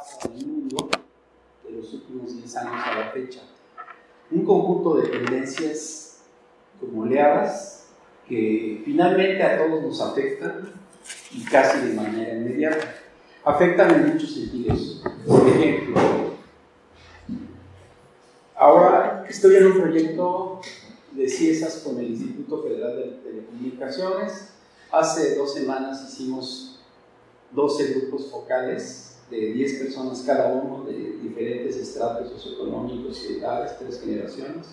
pasa en el mundo de los últimos 10 años a la fecha. Un conjunto de tendencias como oleadas que finalmente a todos nos afectan y casi de manera inmediata. Afectan en muchos sentidos. Por ejemplo, ahora estoy en un proyecto de CIESAS con el Instituto Federal de Telecomunicaciones. Hace 2 semanas hicimos 12 grupos focales de 10 personas cada uno, de diferentes estratos socioeconómicos y edades, 3 generaciones,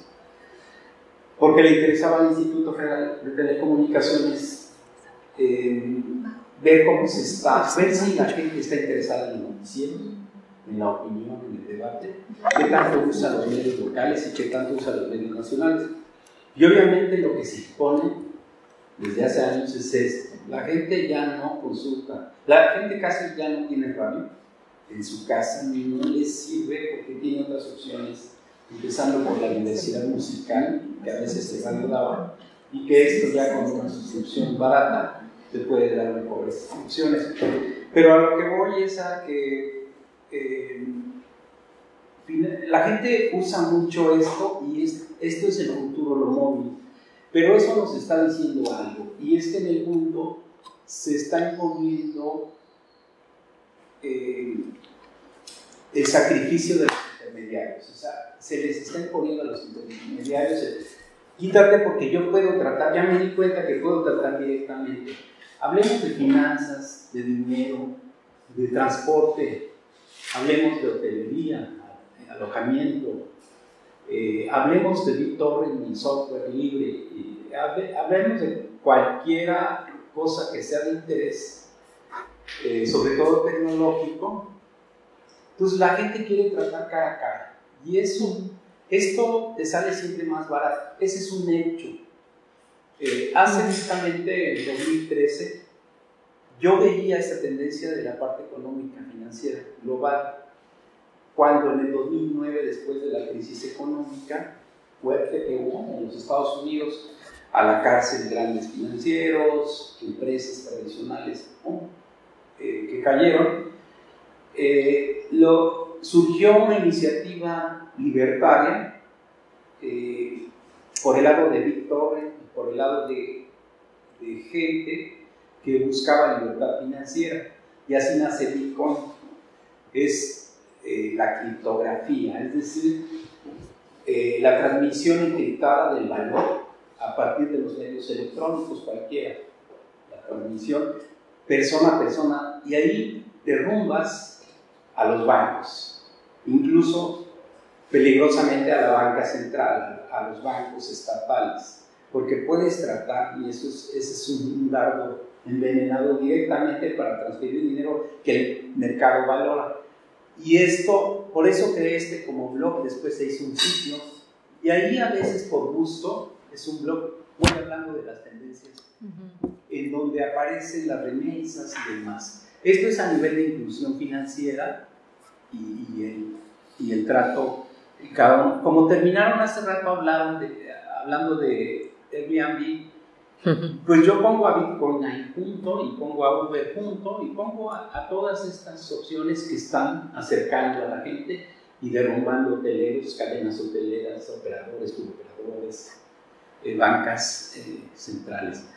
porque le interesaba al Instituto Federal de Telecomunicaciones ver cómo se está, ver si la gente está interesada en el noticiero, en la opinión, en el debate, qué tanto usa los medios locales y qué tanto usa los medios nacionales. Y obviamente lo que se impone desde hace años es esto: la gente ya no consulta, la gente casi ya no tiene radio en su casa, ni no les sirve porque tiene otras opciones, empezando por la diversidad musical, que a veces se valoraba, y que esto ya con una suscripción barata te puede dar mejores opciones. Pero a lo que voy es a que la gente usa mucho esto, y esto es el futuro, lo móvil. Pero eso nos está diciendo algo, y es que en el mundo se está imponiendo el sacrificio de los intermediarios. O sea, se les está imponiendo a los intermediarios quítate porque yo puedo tratar, ya me di cuenta que puedo tratar directamente. Hablemos de finanzas, de dinero, de transporte, hablemos de hotelería, alojamiento, hablemos de BitTorrent y software libre, hablemos de cualquier cosa que sea de interés, sobre todo tecnológico. Entonces la gente quiere tratar cara a cara, y esto te sale siempre más barato. Ese es un hecho. Hace justamente en 2013 yo veía esta tendencia de la parte económica, financiera, global, cuando en el 2009, después de la crisis económica fuerte que hubo en los Estados Unidos, a la cárcel grandes financieros, empresas tradicionales que cayeron, surgió una iniciativa libertaria por el lado de BitTorrent, por el lado de gente que buscaba libertad financiera, y así nace Bitcoin. Es la criptografía, es decir, la transmisión encriptada del valor a partir de los medios electrónicos cualquiera, la transmisión persona a persona, y ahí derrumbas a los bancos, incluso peligrosamente a la banca central, a los bancos estatales, porque puedes tratar, y ese es un dardo envenenado directamente para transferir dinero que el mercado valora. Y esto, por eso creé como blog, después se hizo un sitio, y ahí a veces por gusto, es un blog, voy hablando de las tendencias, en donde aparecen las remesas y demás. Esto es a nivel de inclusión financiera y el trato, cada uno. Como terminaron hace rato hablando de Airbnb, pues yo pongo a Bitcoin ahí junto, y pongo a Uber junto, y pongo a todas estas opciones que están acercando a la gente y derrumbando hoteleros, cadenas hoteleras, operadores, turoperadores, bancas centrales.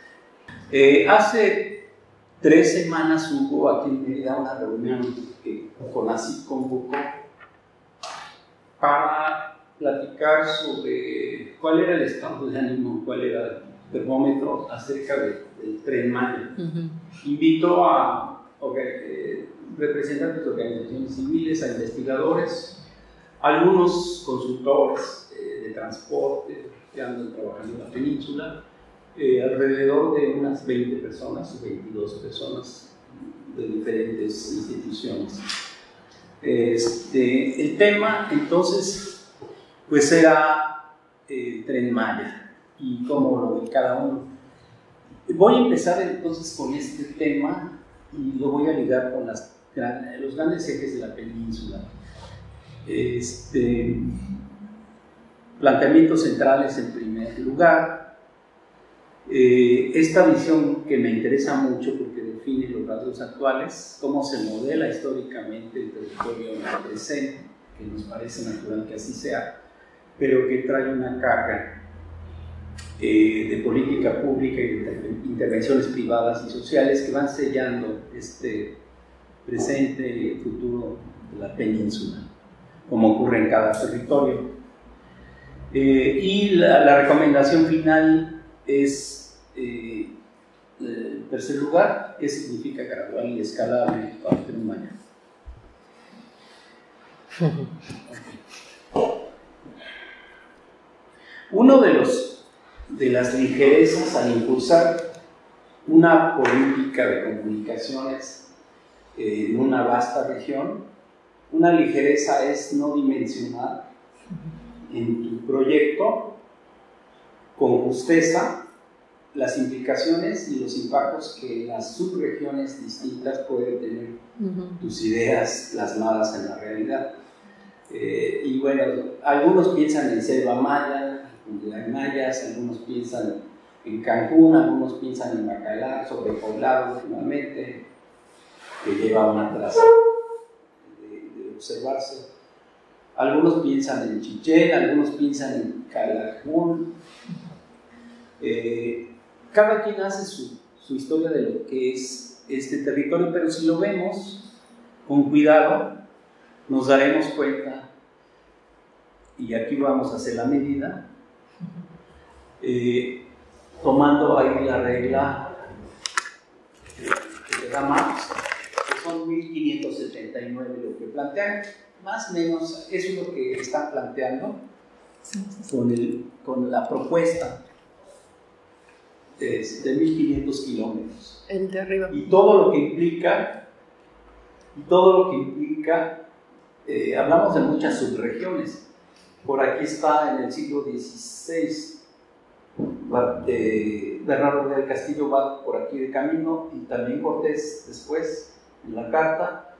Hace 3 semanas hubo aquí en Mérida una reunión que CONACYT convocó para platicar sobre cuál era el estado de ánimo, cuál era el termómetro acerca del Tren Maya. Invito a representantes de organizaciones civiles, a investigadores, algunos consultores de transporte que andan trabajando en la península, alrededor de unas 20 personas o 22 personas de diferentes instituciones. El tema entonces pues era el Tren Maya y cómo lo ve cada uno. Voy a empezar entonces con este tema y lo voy a ligar con los grandes ejes de la península. Planteamientos centrales en primer lugar. Esta visión que me interesa mucho porque define los rasgos actuales, cómo se modela históricamente el territorio en el presente, que nos parece natural que así sea, pero que trae una carga de política pública y de intervenciones privadas y sociales que van sellando este presente y futuro de la península, como ocurre en cada territorio. Y la recomendación final es, en tercer lugar, ¿qué significa gradual y escalable para el Tren Maya? Uno de las ligerezas al impulsar una política de comunicaciones en una vasta región, una ligereza es no dimensionar en tu proyecto con justeza las implicaciones y los impactos que las subregiones distintas pueden tener tus ideas plasmadas en la realidad. Y bueno, algunos piensan en selva maya, donde hay mayas, algunos piensan en Cancún, algunos piensan en Bacalar, sobrepoblado finalmente, que lleva una traza de observarse. Algunos piensan en Chichén, algunos piensan en Calakmul. Cada quien hace su historia de lo que es este territorio, pero si lo vemos con cuidado, nos daremos cuenta, y aquí vamos a hacer la medida, tomando ahí la regla que te da Marx, que son 1579 lo que plantean, más o menos eso es lo que están planteando con la propuesta de 1500 kilómetros. El de arriba. Y todo lo que implica, hablamos de muchas subregiones. Por aquí está en el siglo XVI, Bernardo del Castillo va por aquí de camino, y también Cortés después, en la carta,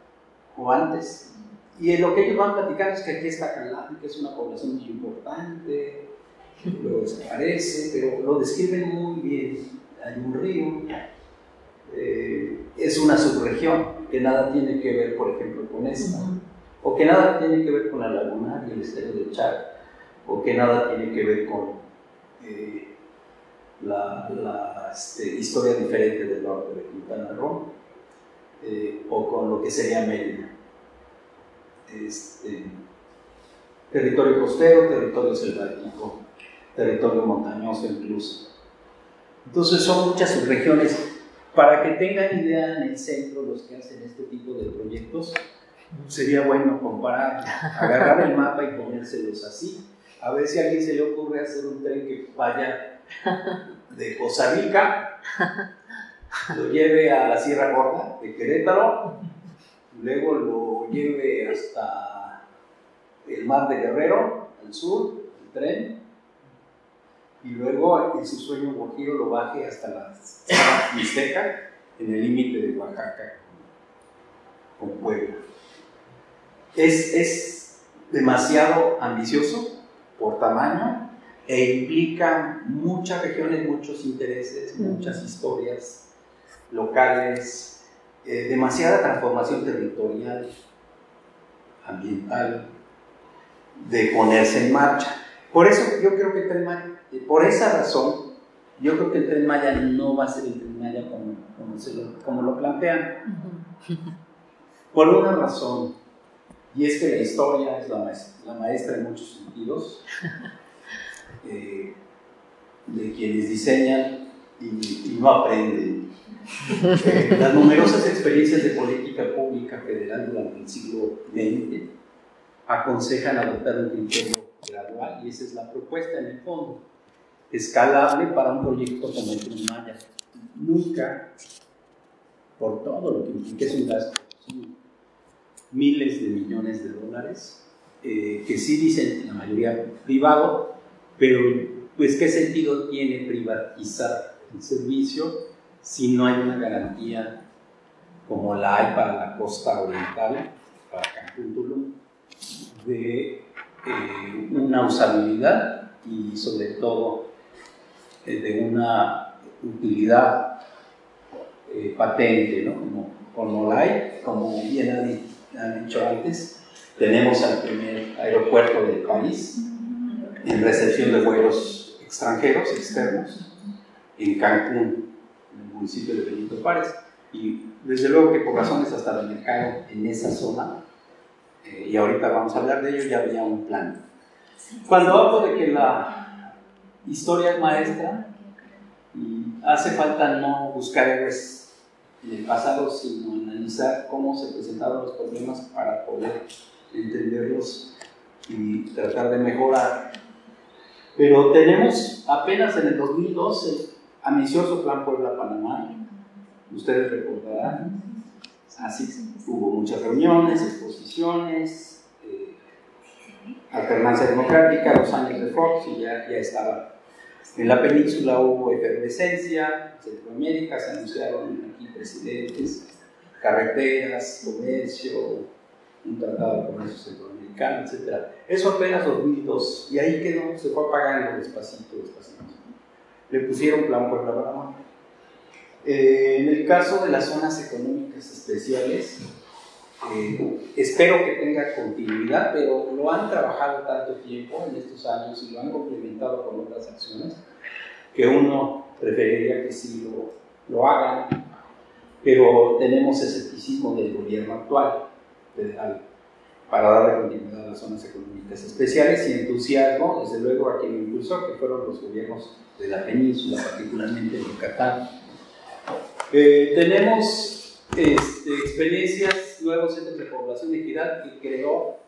o antes. Y lo que ellos van platicando es que aquí está Calán, que es una población muy importante, luego desaparece, pero lo describen muy bien. Hay un río, es una subregión que nada tiene que ver, por ejemplo, con esta, o que nada tiene que ver con la Laguna y el estero de Chac, o que nada tiene que ver con la historia diferente del norte de Quintana Roo, o con lo que sería Mérida. Territorio costero, territorio selvático, territorio montañoso incluso. Entonces son muchas subregiones. Para que tengan idea en el centro los que hacen este tipo de proyectos, sería bueno comparar, agarrar el mapa y ponérselos así, a ver si a alguien se le ocurre hacer un tren que vaya de Poza Rica, lo lleve a la Sierra Gorda de Querétaro, luego lo lleve hasta el Mar de Guerrero, al sur, el tren, y luego en su sueño guajiro lo baje hasta la Mixteca, en el límite de Oaxaca con Puebla. Es demasiado ambicioso por tamaño e implica muchas regiones, muchos intereses, muchas historias locales, demasiada transformación territorial, ambiental, de ponerse en marcha. Por eso yo creo que el Tren Maya, por esa razón, yo creo que el Tren Maya no va a ser el Tren Maya como lo plantean. Por una razón, y es que la historia es la maestra en muchos sentidos, de quienes diseñan y no aprenden. Las numerosas experiencias de política pública federal durante el siglo XX aconsejan adoptar un criterio gradual, y esa es la propuesta en el fondo, escalable para un proyecto como el Tren Maya. Nunca, por todo lo que implica, es un gasto, son miles de millones de dólares, que sí dicen la mayoría privado, pero pues ¿qué sentido tiene privatizar el servicio si no hay una garantía como la hay para la costa oriental, para Cancún, Tulum, de una usabilidad y sobre todo de una utilidad patente, ¿no? Como la hay, como bien han dicho antes. Tenemos al primer aeropuerto del país en recepción de vuelos extranjeros, externos, en Cancún, en el municipio de Benito Juárez. Y desde luego que por razones hasta de mercado en esa zona, y ahorita vamos a hablar de ello, ya había un plan. Cuando hablo de que la historia es maestra, y hace falta no buscar héroes en el pasado, sino analizar cómo se presentaron los problemas para poder entenderlos y tratar de mejorar. Pero tenemos apenas en el 2012 el ambicioso Plan Puebla-Panamá, ustedes recordarán, así hubo muchas reuniones, exposiciones, alternancia democrática, 2 años de Fox y ya estaba. En la península hubo efervescencia, Centroamérica, se anunciaron aquí presidentes, carreteras, comercio, un tratado de comercio centroamericano, etc. Eso apenas 2002, y ahí quedó, se fue apagando despacito. Le pusieron Plan Puebla-Panamá. En el caso de las zonas económicas especiales, espero que tenga continuidad, pero lo han trabajado tanto tiempo en estos años y lo han complementado con otras acciones que uno preferiría que sí lo hagan, pero tenemos escepticismo del gobierno actual federal para darle continuidad a las zonas económicas especiales y entusiasmo, desde luego, a quien impulsó, que fueron los gobiernos de la península, particularmente de Yucatán. Tenemos experiencias, nuevos centros de población y equidad, que creó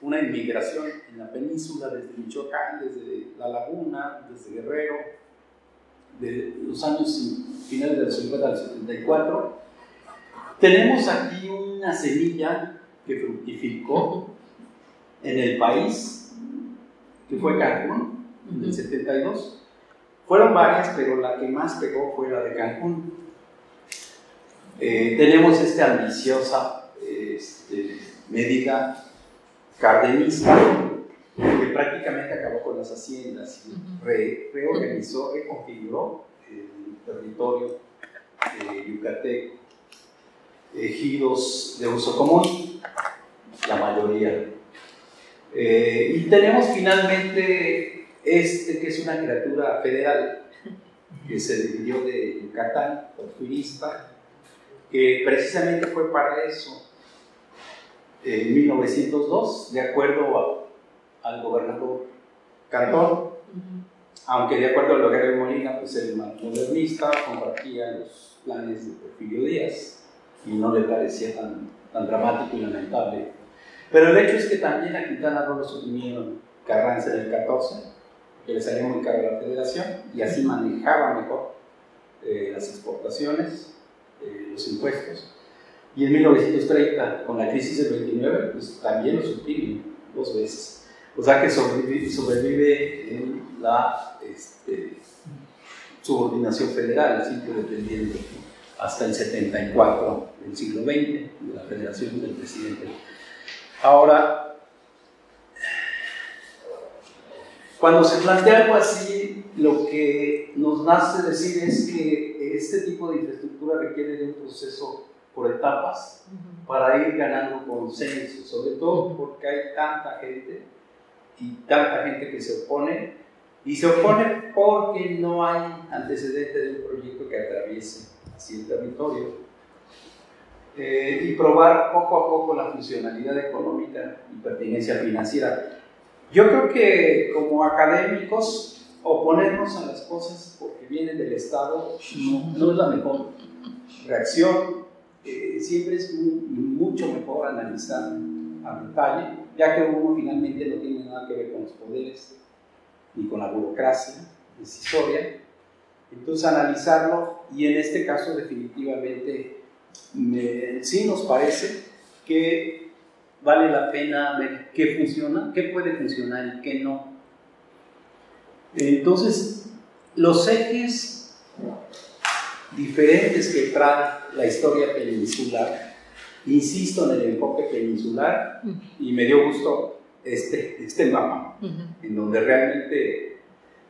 una inmigración en la península desde Michoacán, desde La Laguna, desde Guerrero, de los años finales de los 50 al 74. Tenemos aquí una semilla que fructificó en el país, que fue Cancún, en el 72. Fueron varias, pero la que más pegó fue la de Cancún. Tenemos esta ambiciosa medida cardenista que prácticamente acabó con las haciendas y reorganizó, reconfiguró el territorio yucateco, ejidos de uso común, la mayoría. Y tenemos finalmente que es una criatura federal que se dividió de Yucatán, porfirista, que precisamente fue para eso. En 1902, de acuerdo al gobernador Cantón, aunque de acuerdo al gobernador Molina, pues el modernista compartía los planes de Porfirio Díaz y no le parecía tan dramático y lamentable. Pero el hecho es que también a Quintana Roo lo suprimieron Carranza en el 14, que le salió muy caro a la federación y así manejaba mejor las exportaciones, los impuestos. Y en 1930, con la crisis del 29, pues también lo suprimen 2 veces. O sea que sobrevive en la subordinación federal, siempre dependiendo, hasta el 74 del siglo XX, de la federación del presidente. Ahora, cuando se plantea algo así, lo que nos nace decir es que este tipo de infraestructura requiere de un proceso por etapas para ir ganando consenso, sobre todo porque hay tanta gente que se opone, y se opone porque no hay antecedente de un proyecto que atraviese así el territorio, y probar poco a poco la funcionalidad económica y pertinencia financiera. Yo creo que como académicos oponernos a las cosas porque vienen del Estado no es la mejor reacción. Siempre es mucho mejor analizar a detalle, ya que uno finalmente no tiene nada que ver con los poderes ni con la burocracia decisoria. Entonces analizarlo, y en este caso definitivamente sí nos parece que vale la pena ver qué funciona, qué puede funcionar y qué no. Entonces, los ejes diferentes que trae la historia peninsular, insisto en el enfoque peninsular, y me dio gusto este mapa, en donde realmente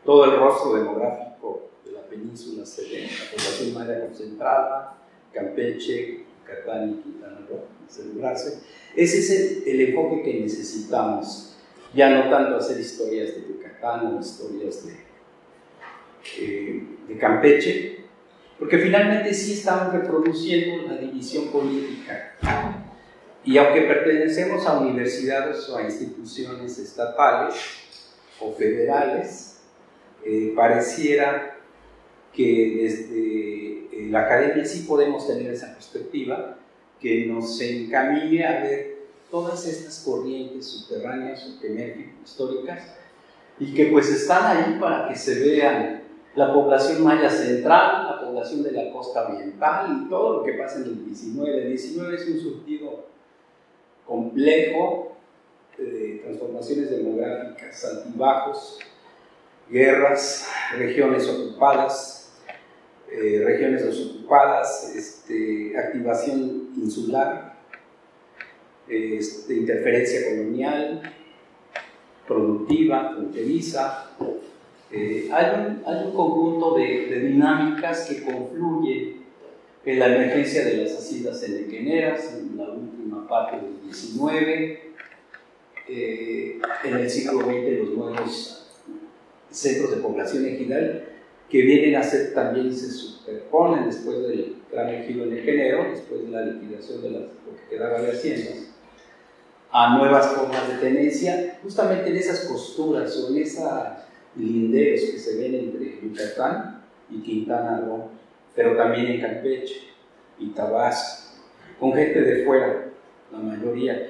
todo el rostro demográfico de la península se ve, la población maya concentrada, Campeche, Yucatán y Quintana Roo, celebrarse. Ese es el enfoque que necesitamos, ya no tanto hacer historias de Yucatán o historias de Campeche, porque finalmente sí estamos reproduciendo la división política. Y aunque pertenecemos a universidades o a instituciones estatales o federales, pareciera que desde la academia sí podemos tener esa perspectiva que nos encamine a ver todas estas corrientes subterráneas o históricas y que pues están ahí para que se vean la población maya central, la población de la costa oriental y todo lo que pasa en el 19. El 19 es un surtido complejo de transformaciones demográficas, altibajos, guerras, regiones ocupadas, regiones desocupadas, activación insular, interferencia colonial, productiva, fronteriza. Hay un conjunto de dinámicas que confluyen en la emergencia de las haciendas enequeneras en la última parte del 19, en el siglo XX los nuevos centros de población ejidal que vienen a ser también se superponen después del gran ejido enequenero, después de la liquidación de lo que quedaba de haciendas, a nuevas formas de tenencia, justamente en esas costuras o en esos linderos que se ven entre Yucatán y Quintana Roo, pero también en Campeche y Tabasco, con gente de fuera, la mayoría,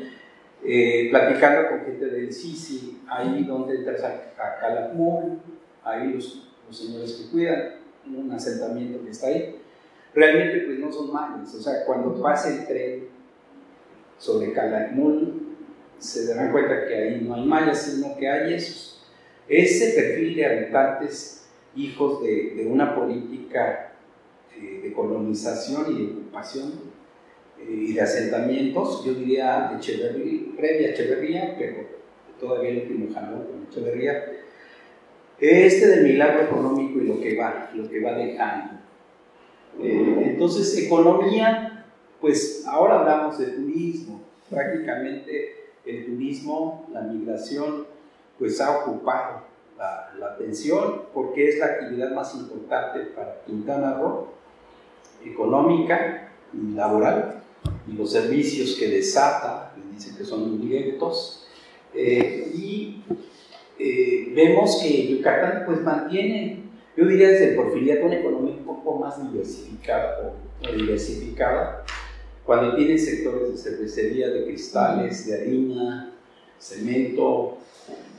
platicando con gente del Sisi, ahí donde entras a Calakmul, ahí los señores que cuidan, un asentamiento que está ahí, realmente pues no son mayas, o sea, cuando pase el tren sobre Calakmul, se darán cuenta que ahí no hay mayas, sino que hay ese perfil de habitantes hijos de una política de colonización y de ocupación y de asentamientos, yo diría previa a Echeverría, pero todavía el último jalón con Echeverría, del milagro económico y lo que va dejando. Entonces, economía, pues ahora hablamos de turismo, prácticamente el turismo, la migración, pues ha ocupado la atención porque es la actividad más importante para Quintana Roo, económica y laboral, y los servicios que desata, les dicen que son indirectos, vemos que Yucatán pues mantiene, yo diría desde el porfiriato, una economía un poco más diversificada cuando tiene sectores de cervecería, de cristales, de harina, cemento,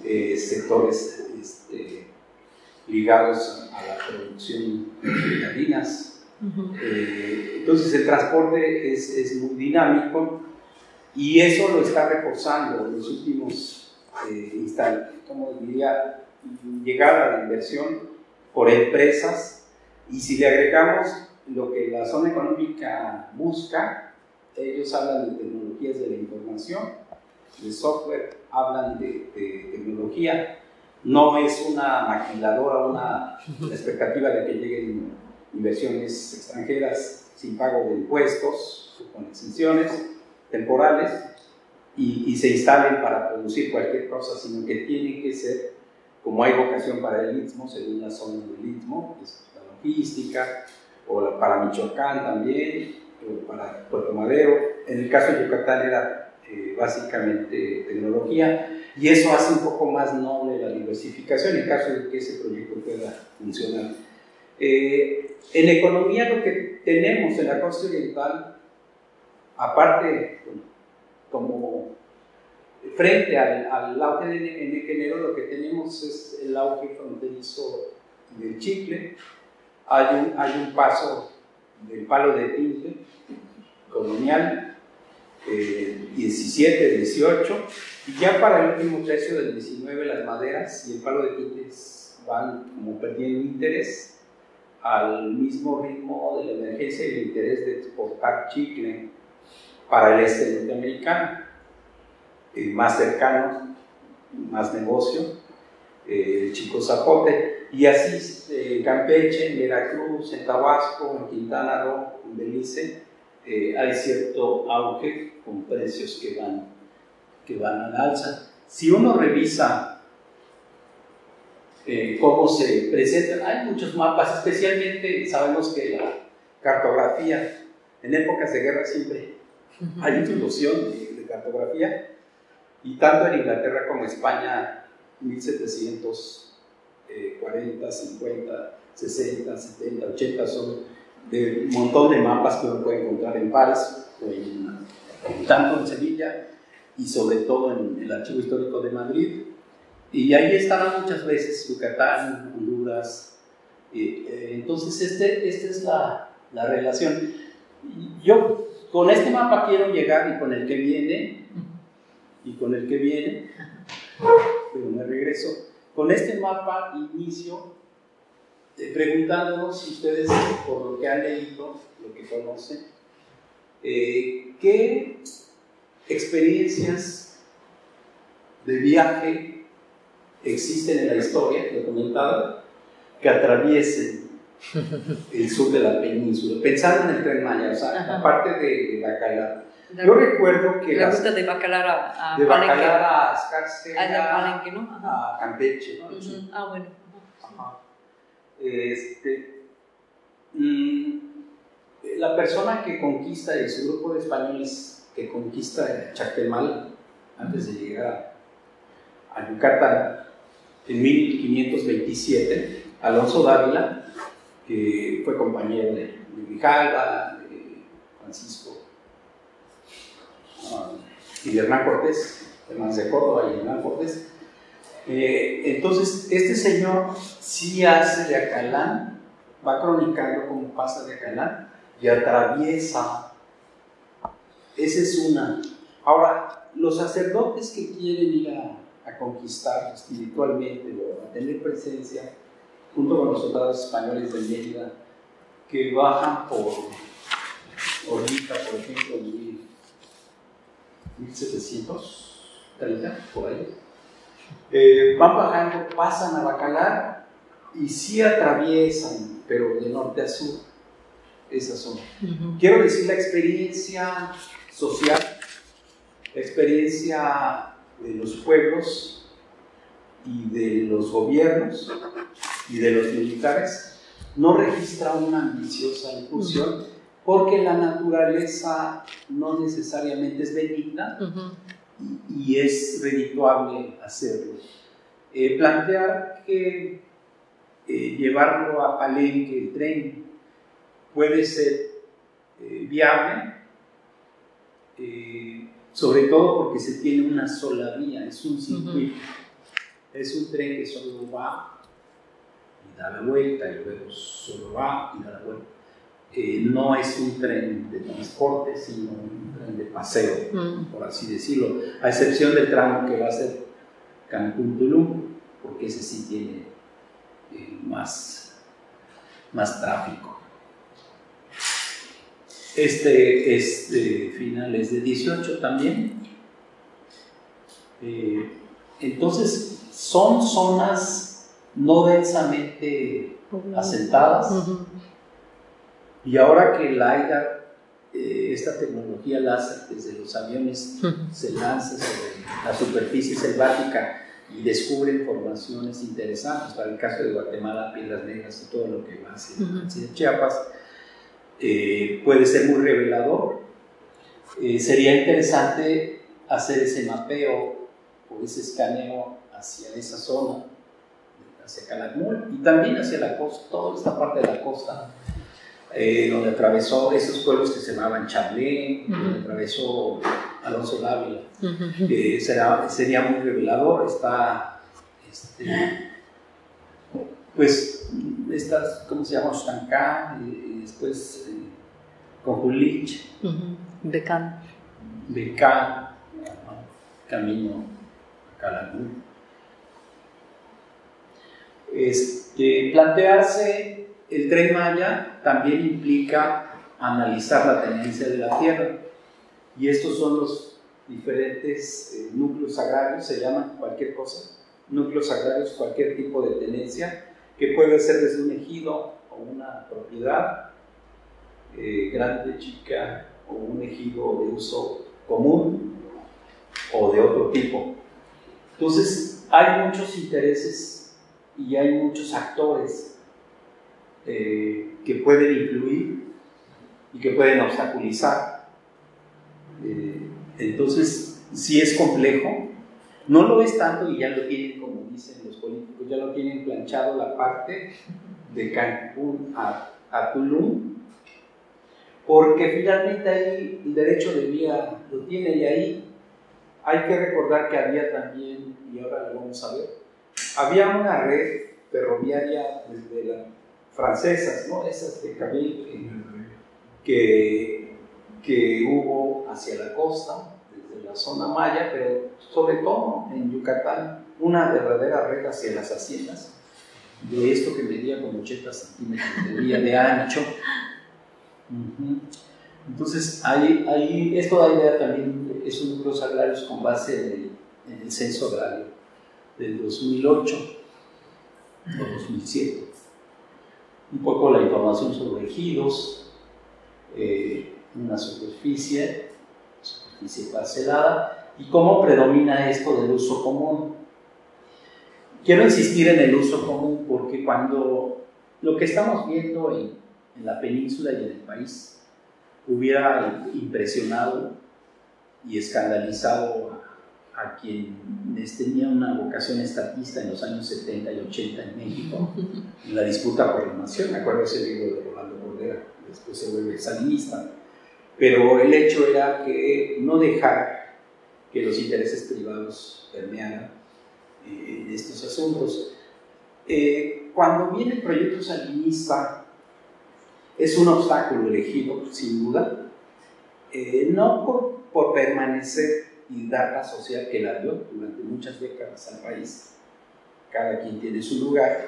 sectores ligados a la producción de harinas. Entonces el transporte es muy dinámico y eso lo está reforzando en los últimos instantes, como diría, llegada a la inversión por empresas, y si le agregamos lo que la zona económica busca, ellos hablan de tecnologías de la información, de software, hablan de tecnología, no es una maquiladora, una expectativa de que lleguen inversiones extranjeras sin pago de impuestos o con exenciones temporales y se instalen para producir cualquier cosa, sino que tiene que ser, como hay vocación para el Istmo, según la zona del Istmo, es la logística, o para Michoacán también, o para Puerto Madero. En el caso de Yucatán era básicamente tecnología, y eso hace un poco más noble la diversificación en caso de que ese proyecto pueda funcionar. En economía, lo que tenemos en la costa oriental, aparte, como frente al auge enequenero, lo que tenemos es el auge fronterizo del chicle. Hay un paso del palo de tinte colonial, 17, 18, y ya para el último tercio del 19 las maderas y el palo de tinte van como perdiendo interés al mismo ritmo de la emergencia y el interés de exportar chicle para el este norteamericano, más cercano, más negocio, el Chico Zapote. Y así en Campeche, en Veracruz, en Tabasco, en Quintana Roo, en Belice, hay cierto auge con precios que van al alza. Si uno revisa cómo se presentan, hay muchos mapas, especialmente sabemos que la cartografía, en épocas de guerra siempre hay introducción de cartografía, y tanto en Inglaterra como en España, 1740, 50, 60, 70, 80, son de un montón de mapas que uno puede encontrar en París, tanto en Sevilla y sobre todo en el Archivo Histórico de Madrid. Y ahí estarán muchas veces Yucatán, Honduras. Entonces, esta es la relación. Yo con este mapa quiero llegar, y con el que viene, pero me regreso. Con este mapa inicio preguntándonos si ustedes, por lo que han leído, lo que conocen, ¿qué experiencias de viaje existen en la historia documentada que atraviesen el sur de la península? Pensando en el Tren Maya, o sea, aparte de Bacalar. Yo recuerdo que la ruta de Bacalar a de Palenque. Bacalar a Escárcega, A Palenque, ¿no? a Campeche, ¿no? Ah, bueno. Ajá. La persona que conquista, su grupo de españoles que conquista Chactemal antes de llegar a Yucatán en 1527, Alonso Dávila, que fue compañero de Grijalva, de Francisco y de Hernán Cortés, además de Córdoba y Hernán Cortés. Entonces, este señor sí hace de Acalán, va cronicando cómo pasa de Acalán y atraviesa. Esa es una. Ahora, los sacerdotes que quieren ir a conquistar espiritualmente o a tener presencia, junto con los soldados españoles de Mérida, que bajan por Orita, por ejemplo, en 1730, por ahí. Van bajando, pasan a Bacalar y sí atraviesan, pero de norte a sur, esa zona. Quiero decir, la experiencia social, la experiencia de los pueblos y de los gobiernos y de los militares no registra una ambiciosa incursión, porque la naturaleza no necesariamente es benigna y es redituable hacerlo. Plantear que llevarlo a Palenque, el tren, puede ser viable, sobre todo porque se tiene una sola vía, es un circuito, es un tren que solo va y da la vuelta, y luego solo va y da la vuelta. No es un tren de transporte, sino un tren de paseo, por así decirlo, a excepción del tramo que va a ser Cancún-Tulum, porque ese sí tiene más tráfico. Este es de finales de 18 también. Entonces, son zonas no densamente asentadas. Y ahora que el LiDAR, esta tecnología láser desde los aviones se lanza sobre la superficie selvática y descubre informaciones interesantes, para el caso de Guatemala, Piedras Negras y todo lo que va hacia Chiapas, puede ser muy revelador. Sería interesante hacer ese mapeo o ese escaneo hacia esa zona, hacia Calakmul y también hacia la costa, toda esta parte de la costa, donde atravesó esos pueblos que se llamaban Chablé, donde atravesó Alonso Dávila. Sería muy revelador. Está pues estas, ¿cómo se llama? Xtancá, y después Cojulich, Becán, camino a Calakmul. Plantearse el Tren Maya también implica analizar la tenencia de la tierra, y estos son los diferentes núcleos agrarios, se llaman cualquier cosa, núcleos agrarios, cualquier tipo de tenencia que puede ser desde un ejido o una propiedad grande, chica, o un ejido de uso común o de otro tipo. Entonces, hay muchos intereses y hay muchos actores que pueden influir y que pueden obstaculizar. Entonces, sí es complejo. No lo es tanto y ya lo tienen, como dicen los políticos, ya lo tienen planchado la parte de Cancún a Tulum, porque finalmente ahí el derecho de vía lo tiene, y ahí hay que recordar que había también, y ahora lo vamos a ver, había una red ferroviaria desde las francesas, ¿no? Esas de Cabil, que hubo hacia la costa, desde la zona maya, pero sobre todo en Yucatán, una verdadera red hacia las haciendas, de esto que medía como 80 centímetros de ancho. Entonces, esto da idea también, es un números agrarios con base en el censo agrario del 2008 o 2007. Un poco la información sobre ejidos, una superficie parcelada, y cómo predomina esto del uso común. Quiero insistir en el uso común porque cuando lo que estamos viendo en la península y en el país hubiera impresionado y escandalizado a quienes tenía una vocación estatista en los años 70 y 80 en México, en la disputa por la nación. Me acuerdo ese libro de Rolando Cordera, después se vuelve salinista, pero el hecho era que no dejar que los intereses privados permearan en estos asuntos. Cuando viene el proyecto salinista, es un obstáculo elegido, sin duda, no por permanecer y dar la social que la dio durante muchas décadas al país, cada quien tiene su lugar,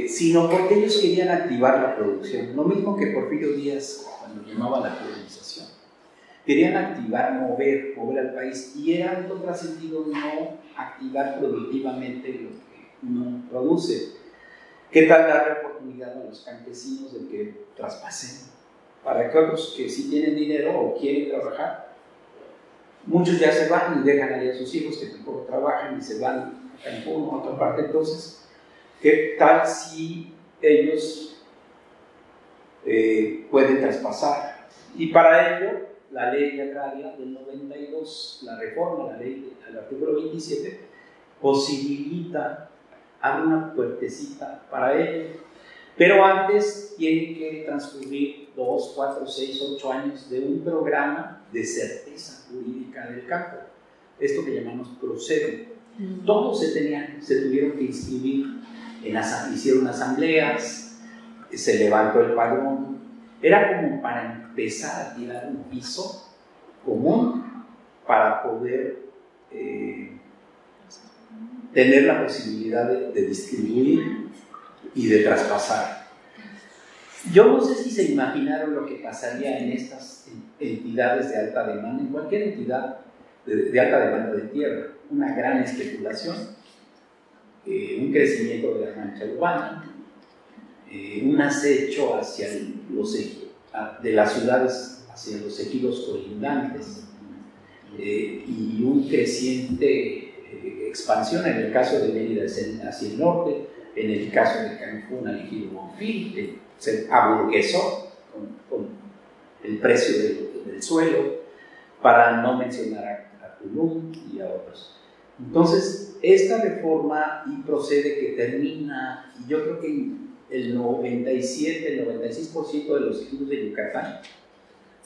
sino porque ellos querían activar la producción, lo mismo que Porfirio Díaz cuando llamaba la colonización. Querían activar, mover al país, y era en otro sentido no activar productivamente lo que no produce. ¿Qué tal darle oportunidad a los campesinos de que traspasen? Para que otros que sí tienen dinero o quieren trabajar, muchos ya se van y dejan ahí a sus hijos que tampoco trabajan y se van a Cancún o a otra parte. Entonces, ¿qué tal si ellos pueden traspasar? Y para ello, la ley agraria del 92, la reforma, la ley del artículo 27, posibilita, abre una puertecita para ello. Pero antes tiene que transcurrir 2, 4, 6, 8 años de un programa de certeza jurídica del campo, esto que llamamos proceso. Todos se tuvieron que inscribir, hicieron asambleas, se levantó el padrón. Era como para empezar a tirar un piso común para poder tener la posibilidad de distribuir y de traspasar. Yo no sé si se imaginaron lo que pasaría en estas entidades de alta demanda, en cualquier entidad de alta demanda de tierra. Una gran especulación, un crecimiento de la mancha urbana, un acecho hacia de las ciudades hacia los ejidos colindantes, y un creciente expansión en el caso de Mérida hacia el norte, en el caso de Cancún al ejido Bonfil, se aburguesó con el precio del suelo, para no mencionar a Tulum y a otros. Entonces, esta reforma y procede que termina, y yo creo que el 97, el 96% de los ejidos de Yucatán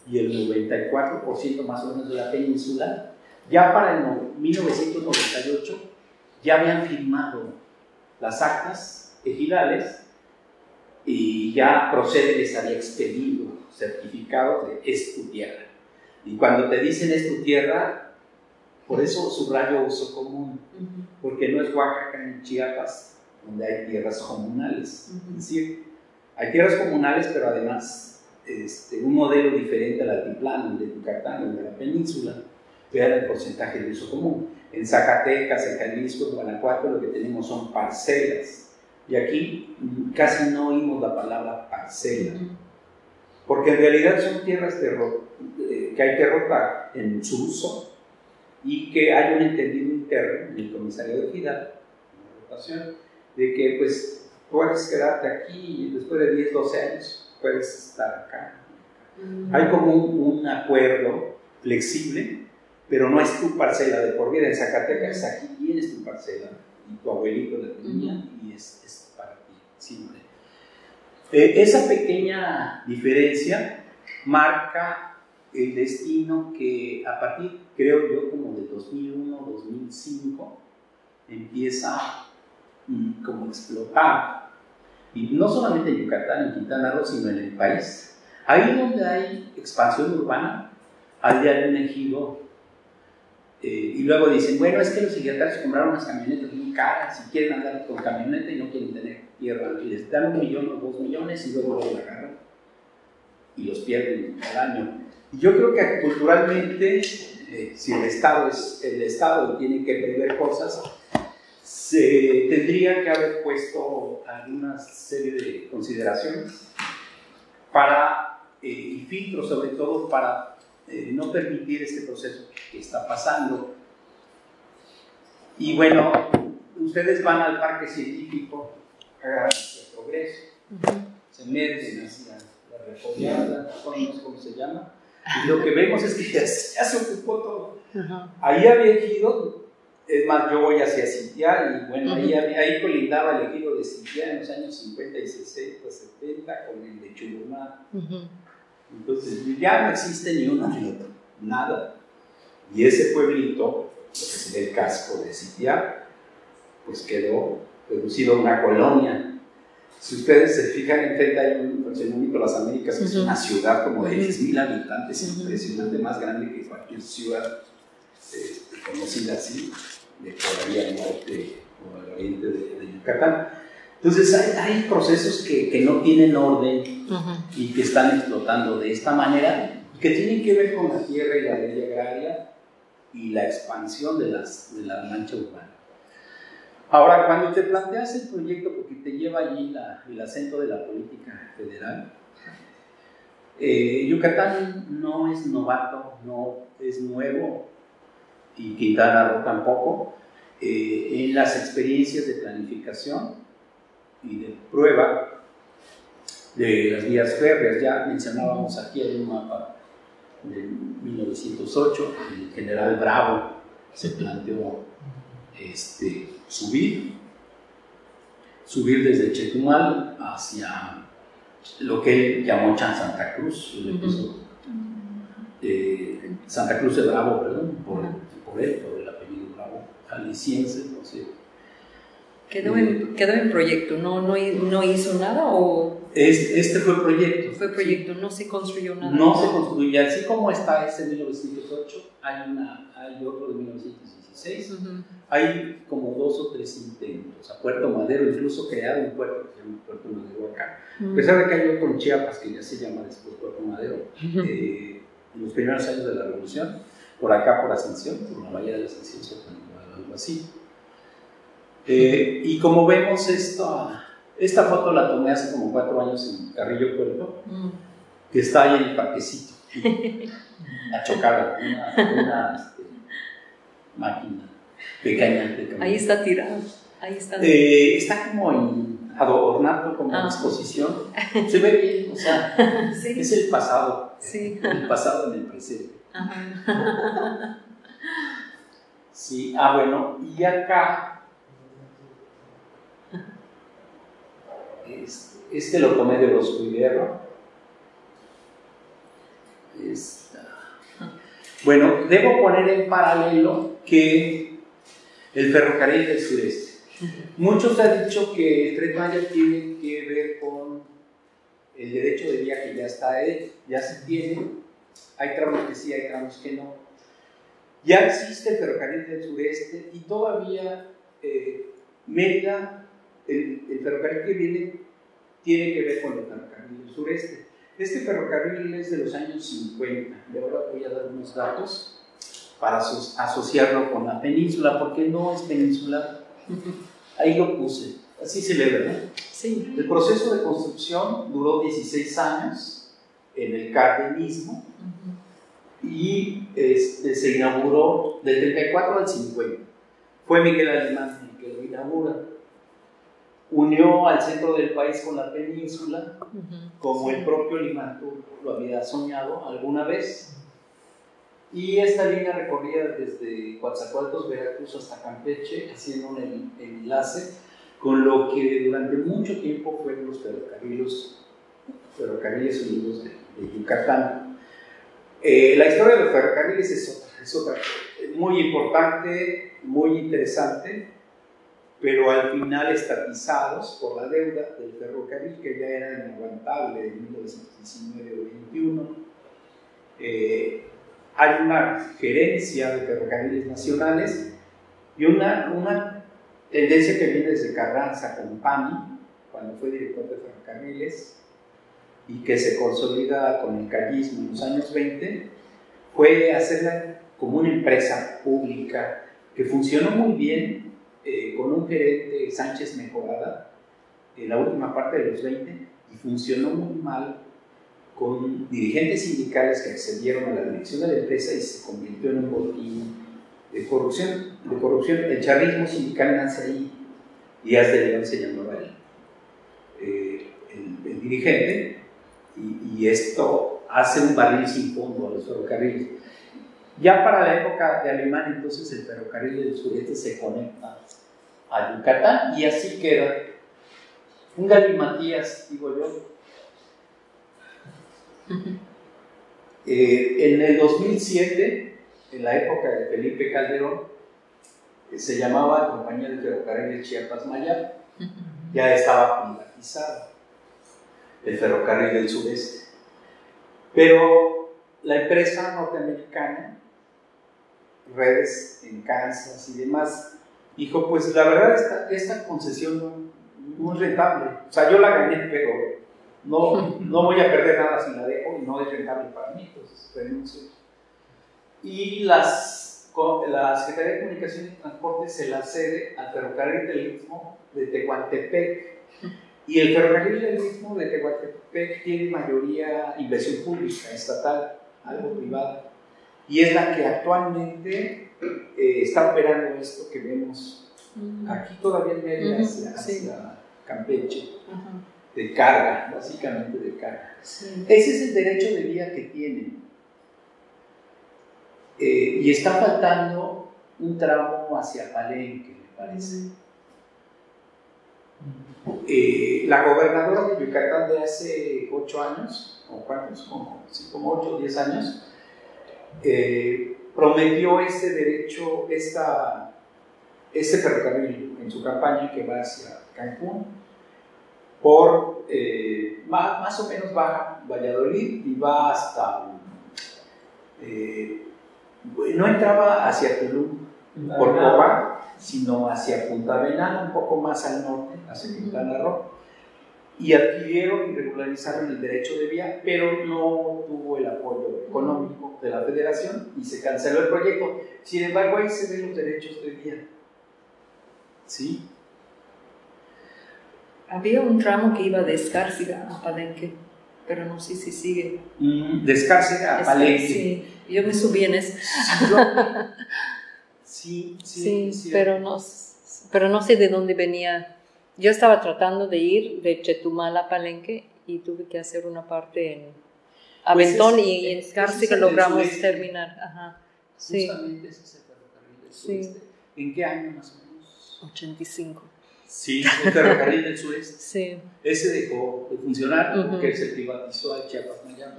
y el 94% más o menos de la península, ya para el 1998 ya habían firmado las actas ejidales y ya procede les había expedido certificado de es tu tierra. Y cuando te dicen es tu tierra, por eso subrayo uso común, porque no es Oaxaca ni Chiapas donde hay tierras comunales. Es decir, hay tierras comunales, pero además un modelo diferente al altiplano, de Yucatán, de la península, que era el porcentaje de uso común. En Zacatecas, en Jalisco, en Guanajuato, lo que tenemos son parcelas. Y aquí casi no oímos la palabra parcela, porque en realidad son tierras que hay que rotar en su uso y que hay un entendido interno en el comisario de equidad, en la rotación, de que pues puedes quedarte aquí y después de 10, 12 años puedes estar acá. Hay como un acuerdo flexible, pero no es tu parcela de por vida. En Zacatecas aquí tienes tu parcela y tu abuelito la tenía y es para ti siempre. Esa pequeña diferencia marca el destino que a partir, creo yo, como de 2001, 2005, empieza como a explotar. Y no solamente en Yucatán, en Quintana Roo, sino en el país. Ahí donde hay expansión urbana, hay un ejido. Y luego dicen, bueno, es que los ejidatarios compraron unas camionetas muy caras y quieren andar con camioneta y no quieren tener tierra. Y les dan 1 millón o 2 millones y luego la agarran y los pierden al año. Y yo creo que culturalmente, si el Estado es el Estado y tiene que prever cosas, se tendría que haber puesto alguna serie de consideraciones para, y filtros sobre todo para no permitir este proceso que está pasando. Y bueno, ustedes van al parque científico, agarran el Progreso, se meten hacia la Repollada, no sé cómo se llama, y lo que vemos es que ya se ocupó todo. Ahí había ejidos, es más, yo voy hacia Citiá y bueno, ahí colindaba el ejido de Citiá en los años 50 y 60, 70 con el de Chulumá. Entonces ya no existe ni uno ni otro, nada. Y ese pueblito, que es el casco de Citiá, pues quedó reducido a una colonia. Si ustedes se fijan, enfrente hay un fraccionamiento de las Américas, que es una ciudad como de 10,000 habitantes, impresionante, más grande que cualquier ciudad conocida así, de por ahí al norte o al oriente de Yucatán. Entonces hay procesos que no tienen orden y que están explotando de esta manera, que tienen que ver con la tierra y la ley agraria y la expansión de la mancha urbana. Ahora, cuando te planteas el proyecto, porque te lleva allí el acento de la política federal, Yucatán no es novato, no es nuevo, y Quintana Roo tampoco, en las experiencias de planificación y de prueba de las vías férreas. Ya mencionábamos aquí el mapa de 1908, el general Bravo se planteó subir desde Chetumal hacia lo que él llamó Santa Cruz, Santa Cruz de Bravo, perdón, por el apellido Bravo, jalisciense, no sé. Quedó en proyecto, ¿no hizo nada o...? Este fue proyecto. Fue proyecto, no se construyó nada. No se construyó, así como está este de 1908, hay otro de 1916, hay como 2 o 3 intentos, a Puerto Madero, incluso creado un puerto que se llama Puerto Madero acá, a pesar de que hay otro en Chiapas que ya se llama después Puerto Madero, en los primeros años de la Revolución, por acá por Ascensión, por la Bahía de la Ascensión, se planteó algo así. Y como vemos esta foto la tomé hace como 4 años en Carrillo Puerto, que está ahí en el parquecito, a chocar una máquina pequeña. Ahí está tirado, ahí está. Está como en adornado, como en exposición, se ve bien, o sea, sí. Es el pasado, sí. El pasado en el presente. Sí, bueno, y acá lo tomé de Bosco Hierro. Bueno, debo poner en paralelo que el ferrocarril del sureste. Muchos han dicho que el Tren Maya tiene que ver con el derecho de viaje, ya se tiene. Hay tramos que sí, hay tramos que no. Ya existe el ferrocarril del sureste y todavía Mérida, el ferrocarril que viene, tiene que ver con el ferrocarril del sureste. Este ferrocarril es de los años 50, y ahora voy a dar unos datos para asociarlo con la península, porque no es peninsular. Ahí lo puse, así se lee, ¿verdad? Sí. El proceso de construcción duró 16 años en el cardenismo y se inauguró del 34 al 50. Fue Miguel Alemán el que lo inaugura. Unió al centro del país con la península, como el propio Limantur lo había soñado alguna vez. Y esta línea recorría desde Coatzacoalcos, Veracruz, hasta Campeche, haciendo un enlace con lo que durante mucho tiempo fueron los ferrocarriles unidos de Yucatán. La historia de los ferrocarriles es otra muy importante, muy interesante, pero al final estatizados por la deuda del ferrocarril, que ya era inaguantable en 1919-21. Hay una gerencia de ferrocarriles nacionales y una tendencia que viene desde Carranza con Pani, cuando fue director de ferrocarriles, y que se consolida con el callismo en los años 20, fue hacerla como una empresa pública que funcionó muy bien, con un gerente, Sánchez Mejorada, en la última parte de los 20, y funcionó muy mal con dirigentes sindicales que accedieron a la dirección de la empresa y se convirtió en un botín de corrupción. El charrismo sindical nace ahí. Díaz de León se llamaba el dirigente, y esto hace un barril sin fondo a los ferrocarriles. Ya para la época de Alemán, entonces el ferrocarril del sureste se conecta a Yucatán y así queda un galimatías, digo yo. En el 2007, en la época de Felipe Calderón, se llamaba Compañía de Ferrocarriles Chiapas-Maya, ya estaba privatizado el ferrocarril del sureste, pero la empresa norteamericana, Redes en Kansas y demás, dijo, pues la verdad esta concesión no es rentable, o sea, yo la gané, pero no voy a perder nada si la dejo y no es rentable para mí, entonces renuncio. Y la Secretaría de Comunicación y Transporte se la cede al Ferrocarril del Istmo de Tehuantepec, y el Ferrocarril del Istmo de Tehuantepec tiene mayoría inversión pública, estatal, algo privada, y es la que actualmente está operando esto que vemos aquí todavía en Mérida, hacia Campeche. De carga, básicamente de carga. Sí. Ese es el derecho de vía que tienen. Y está faltando un tramo hacia Palenque, me parece. La gobernadora de Yucatán de hace 8 años, o cuántos, como 8 o 10 años, prometió ese derecho, ese ferrocarril en su campaña que va hacia Cancún, por más o menos baja Valladolid y va hasta no entraba hacia Tulum por Cobá, sino hacia Punta Venado, un poco más al norte, hacia Quintana Roo, y adquirieron y regularizaron el derecho de vía, pero no tuvo el apoyo económico de la federación y se canceló el proyecto. Sin embargo, ahí se ven los derechos de vía. ¿Sí? Había un tramo que iba de Escárcega a Palenque, pero no sé si sigue. De Escárcega a Palenque. Sí, yo me subí en eso. Sí, pero no sé de dónde venía. Yo estaba tratando de ir de Chetumal a Palenque y tuve que hacer una parte en Aventón, pues y en Escárcega logramos terminar. Ajá. Justamente ese es el ferrocarril del sureste. ¿En qué año más o menos? 85. Sí, el ferrocarril del sureste. Sí. Ese dejó de funcionar porque se privatizó a Chiapas-Maya.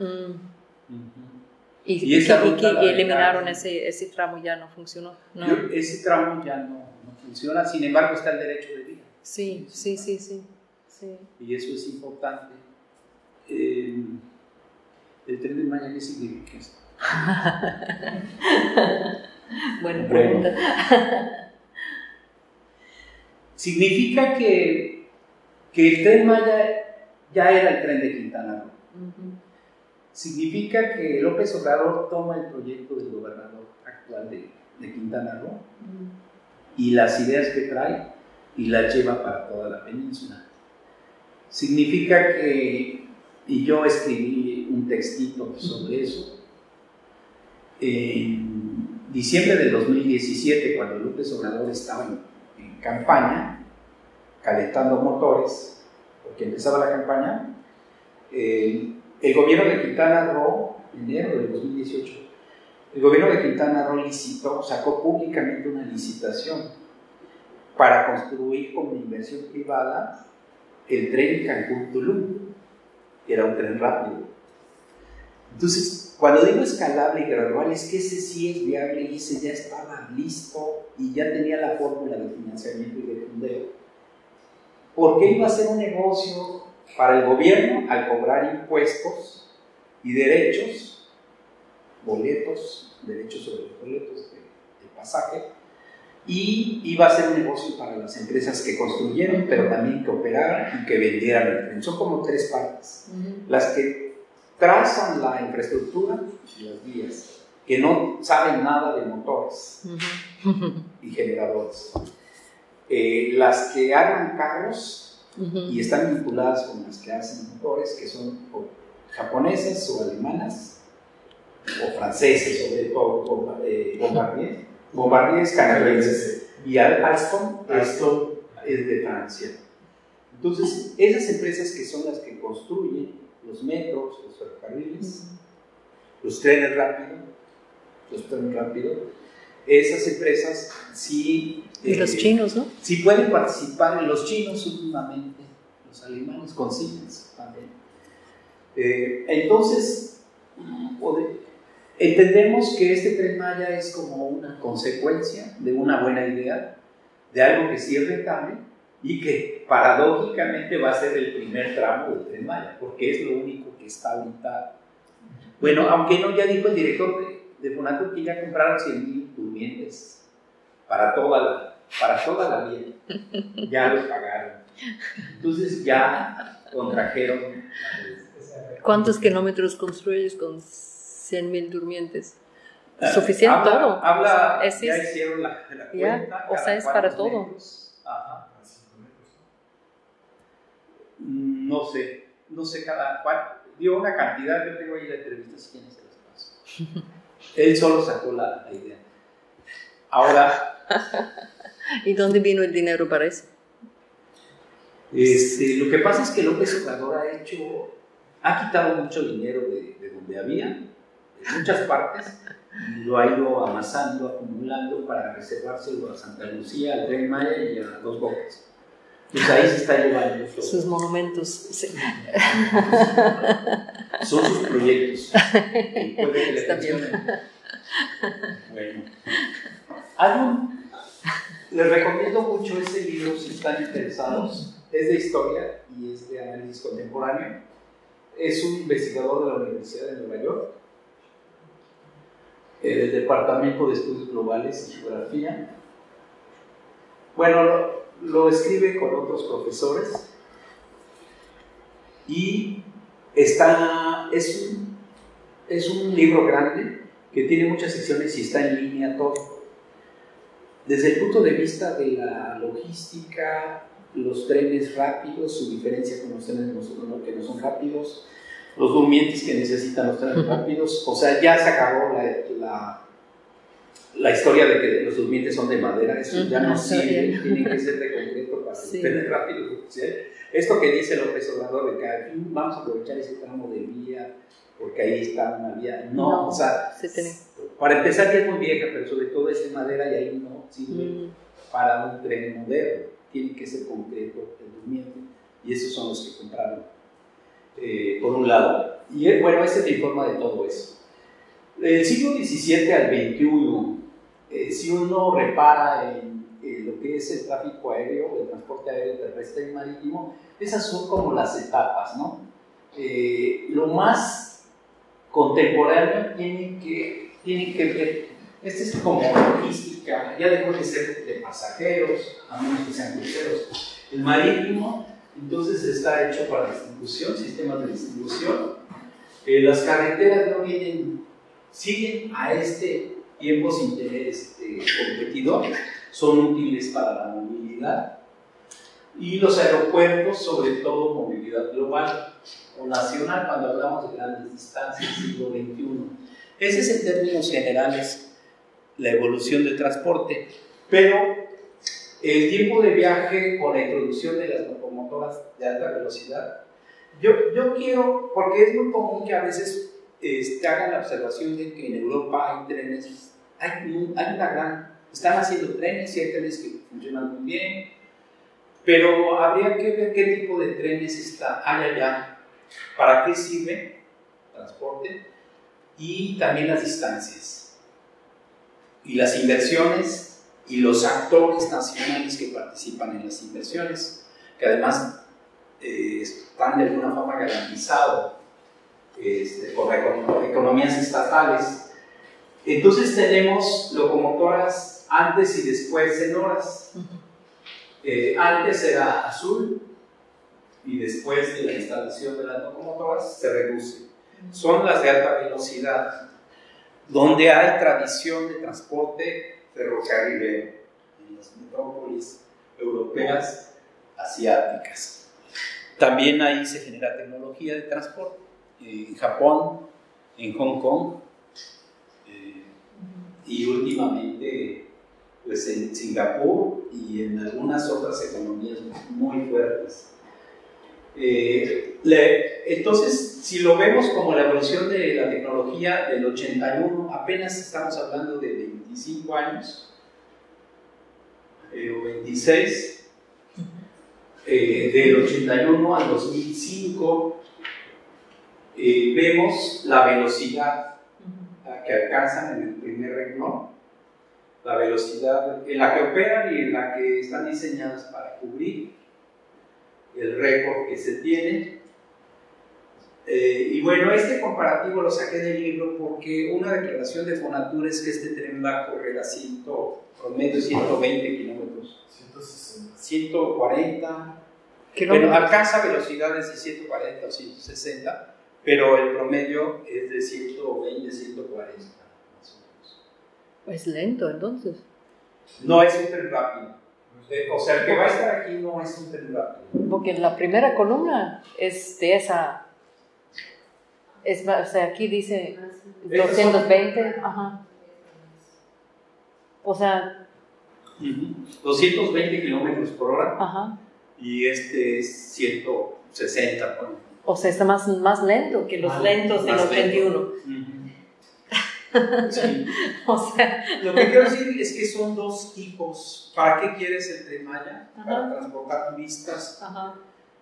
Y eliminaron ese tramo, ya no funcionó. No. Ese tramo ya no funciona, sin embargo está el derecho de vía. Sí. Y eso es importante. ¿El Tren de Maya qué significa esto? Buena pregunta. Significa que el Tren Maya ya era el tren de Quintana Roo. Significa que López Obrador toma el proyecto del gobernador actual de Quintana Roo y las ideas que trae y las lleva para toda la península. Significa que, y yo escribí un textito sobre eso, en diciembre del 2017, cuando López Obrador estaba en campaña, calentando motores, porque empezaba la campaña, el gobierno de Quintana Roo, en enero del 2018, el gobierno de Quintana Roo sacó públicamente una licitación para construir como inversión privada el tren Cancún-Tulum, que era un tren rápido. Entonces, cuando digo escalable y gradual, es que ese sí es viable y ese ya estaba listo y ya tenía la fórmula de financiamiento y de fondeo. ¿Por qué iba a ser un negocio para el gobierno al cobrar impuestos y derechos, derechos sobre los boletos de pasaje? Y iba a ser un negocio para las empresas que construyeron, pero también que operaran y que vendieran el tren. Son como tres partes. Las que trazan la infraestructura y las vías, que no saben nada de motores y generadores. Las que arman carros y están vinculadas con las que hacen motores, que son japonesas o alemanas, o franceses, sobre todo Bombardier es canadiense y Alstom es de Francia. Entonces, esas empresas que son las que construyen los metros, los ferrocarriles, los trenes rápidos, esas empresas sí... y los chinos, ¿no? Sí pueden participar, en los chinos últimamente, los alemanes con Siemens también. Entonces, entendemos que este Tren Maya es como una consecuencia de una buena idea, de algo que sí es rentable y que paradójicamente va a ser el primer tramo del Tren Maya, porque es lo único que está ahorita. Bueno, aunque no, ya dijo el director de Fonatur que ya compraron 100,000 durmientes para toda la vía, ya los pagaron. Entonces ya contrajeron. ¿Cuántos kilómetros construyes con 100,000 durmientes? ¿Suficiente todo? Ya hicieron la cuenta. O sea, es para todo. Ajá. No sé cada cuál. Dio una cantidad, yo tengo ahí la entrevista, si quieren se las paso. Él solo sacó la idea. Ahora. ¿Y dónde vino el dinero para eso? Lo que pasa es que López Obrador ha quitado mucho dinero de donde había, de muchas partes, y lo ha ido amasando, acumulando para reservárselo a Santa Lucía, al Tren Maya y a Dos Bocas. Pues ahí se está llevando todo. Sus monumentos, sí. Son sus proyectos. Y puede que le Está bien. funcionen. Bueno. Les recomiendo mucho ese libro si están interesados. Es de historia y es de análisis contemporáneo. Es un investigador de la Universidad de Nueva York, del Departamento de Estudios Globales y Geografía. Bueno, lo escribe con otros profesores y es un libro grande que tiene muchas secciones y está en línea todo. Desde el punto de vista de la logística, los trenes rápidos, su diferencia con los trenes que no son rápidos, los durmientes que necesitan los trenes rápidos, o sea, ya se acabó la historia de que los durmientes son de madera, eso ya no sirve, tienen que ser de concreto para los trenes rápidos. ¿Sí? Esto que dice López Obrador de que vamos a aprovechar ese tramo de vía porque ahí está una vía, no, o sea, para empezar ya es muy vieja, pero sobre todo es de madera y ahí no sirve para un tren moderno, tiene que ser concreto el durmiente, y esos son los que compraron, por un lado. Y bueno, te informa de todo eso. Del siglo XVII al XXI, si uno repara en lo que es el tráfico aéreo, el transporte aéreo, terrestre y marítimo, esas son como las etapas, ¿no? Lo más contemporáneo tiene que ver, es como logística, ya dejó de ser de pasajeros, a menos que sean cruceros. El marítimo, entonces, está hecho para distribución, sistemas de distribución. Las carreteras no siguen a este tiempos competidores, son útiles para la movilidad. Y los aeropuertos, sobre todo movilidad global o nacional, cuando hablamos de grandes distancias, siglo XXI. Ese es en términos generales la evolución del transporte, pero el tiempo de viaje con la introducción de las locomotoras de alta velocidad, yo quiero, porque es muy común que a veces hagan la observación de que en Europa hay trenes, están haciendo trenes y hay trenes que funcionan muy bien, pero habría que ver qué tipo de trenes hay allá, para qué sirve el transporte y también las distancias y las inversiones y los actores nacionales que participan en las inversiones, que además están de alguna forma garantizados por economías estatales. Entonces tenemos locomotoras antes y después en horas. Antes era azul y después de la instalación de las locomotoras se reduce. Son las de alta velocidad, donde hay tradición de transporte ferrocarrilero en las metrópolis europeas, asiáticas. También ahí se genera tecnología de transporte, en Japón, en Hong Kong, y últimamente pues en Singapur y en algunas otras economías muy fuertes. Entonces, si lo vemos como la evolución de la tecnología del 81, apenas estamos hablando de 25 años, o 26, del 81 al 2005, vemos la velocidad que alcanzan en el primer renglón, la velocidad en la que operan y en la que están diseñadas para cubrir el récord que se tiene. Y bueno, este comparativo lo saqué del libro porque una declaración de Fonatur es que este tren va a correr a promedio 120 kilómetros, 140, bueno, alcanza velocidades de 140 o 160, pero el promedio es de 120, 140. Es lento, entonces. No es un tren rápido. O sea, el que va a estar aquí no es un tren rápido. Porque la primera columna es de esa. O sea, aquí dice 220. Ajá. O sea. 220 kilómetros por hora. Ajá. Y este es 160. O sea, está más lento que los lentos del 81. Sí. O sea, lo que quiero decir es que son dos tipos. ¿Para qué quieres el Tren Maya? Ajá. Para transportar turistas, ajá.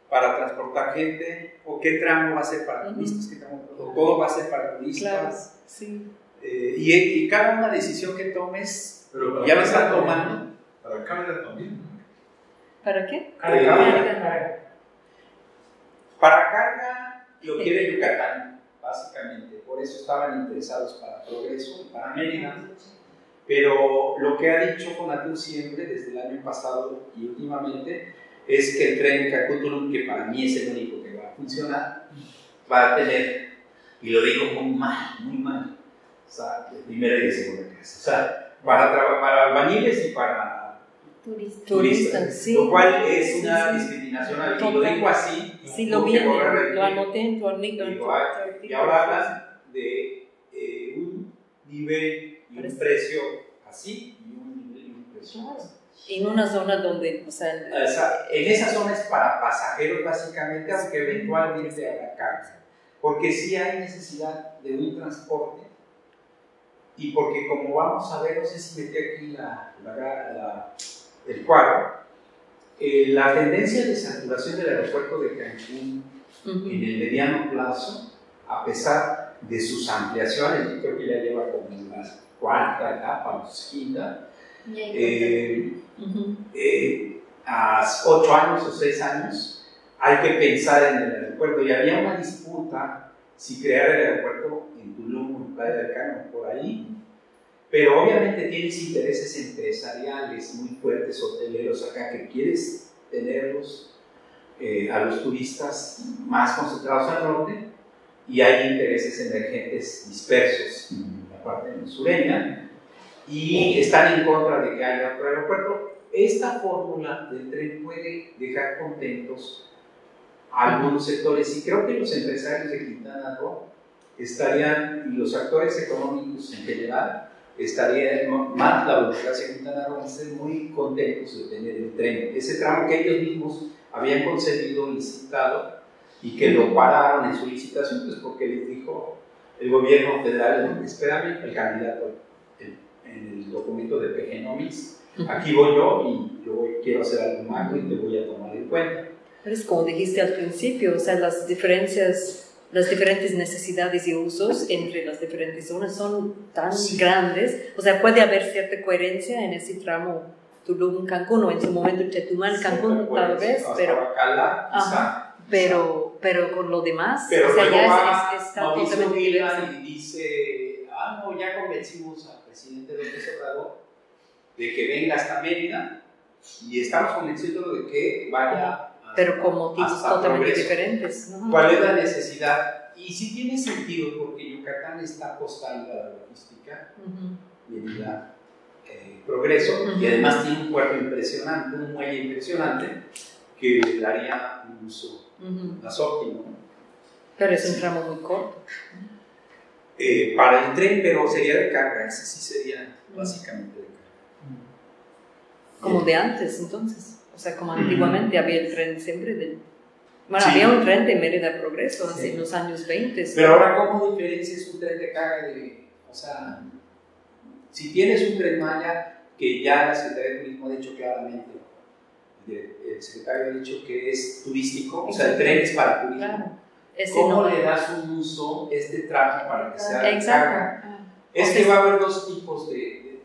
Para transportar gente, o qué tramo va a ser para turistas, qué tramo, o todo va a ser para turistas. Claro, sí. Y cada una decisión que tomes, ya la están tomando. Para carga también. ¿Para qué? Para carga lo quiere Yucatán, básicamente. Por eso estaban interesados para Progreso y para Mérida. Pero lo que ha dicho Fonatur siempre, desde el año pasado y últimamente, es que el tren Cacutulum, que para mí es el único que va a funcionar, va a tener, y lo digo muy mal, o sea, de primera y de segunda clase, o sea, para albañiles y para turistas, sí. Lo cual es una discriminación, y lo digo así. Sí, lo vi, lo anoté en tu artículo. Y ahora hablan de un nivel y un precio así, y un nivel y un precio así. En una zona donde, o sea, en esa zona es para pasajeros básicamente, aunque eventualmente habrá carga, porque sí hay necesidad de un transporte, y porque como vamos a ver, no sé si metí aquí el cuadro, la tendencia de saturación del aeropuerto de Cancún en el mediano plazo, a pesar de sus ampliaciones, yo creo que ya lleva como la cuarta etapa o quinta, a 8 años o 6 años, hay que pensar en el aeropuerto. Y había una disputa si crear el aeropuerto en Tulum, en Playa del Carmen, por ahí. Pero obviamente tienes intereses empresariales muy fuertes, hoteleros acá, que quieres tenerlos a los turistas más concentrados al norte, y hay intereses emergentes dispersos en la parte sureña. y están en contra de que haya otro aeropuerto. Esta fórmula del tren puede dejar contentos a algunos sectores, y creo que los empresarios de Quintana Roo estarían, y los actores económicos en general, estarían, más la burocracia de Quintana Roo, estén muy contentos de tener el tren, ese tramo que ellos mismos habían concebido, licitado, y que lo pararon en su licitación, pues porque les dijo el gobierno federal: espérame, el candidato en el documento de PGNomics, aquí voy yo y yo quiero hacer algo macro y te voy a tomar en cuenta. Pero es como dijiste al principio, o sea, las diferentes necesidades y usos entre las diferentes zonas son tan grandes, o sea, puede haber cierta coherencia en ese tramo Tulum-Cancún, o en su momento Chetumal-Cancún, tal vez, pero... Bacala, quizá. Pero con lo demás, pero o sea, ya está Mauricio totalmente Vila y dice: no, ya convencimos al presidente López Obrador de que venga hasta Mérida, y estamos convencidos de que vaya pero con motivos totalmente diferentes, ¿no? ¿Cuál es la necesidad? Y sí tiene sentido, porque Yucatán está costando a la logística, Mérida, Progreso, y además tiene un puerto impresionante, un muelle impresionante, que le daría un uso más óptimo. Pero es un tramo muy corto. Para el tren, pero sería de carga, ese sí sería básicamente de carga. Como de antes, entonces. O sea, como antiguamente había el tren siempre de... Bueno, había un tren de Mérida a Progreso hace los años 20. Pero ahora, ¿cómo diferencias un tren de carga de...? O sea, si tienes un tren Maya, que ya la Secretaría de Turismo ha dicho claramente, el secretario ha dicho que es turístico, o sea, el tren es para turismo. Claro. ¿Cómo le das un uso este tramo para que sea de carga? Es que va a haber dos tipos de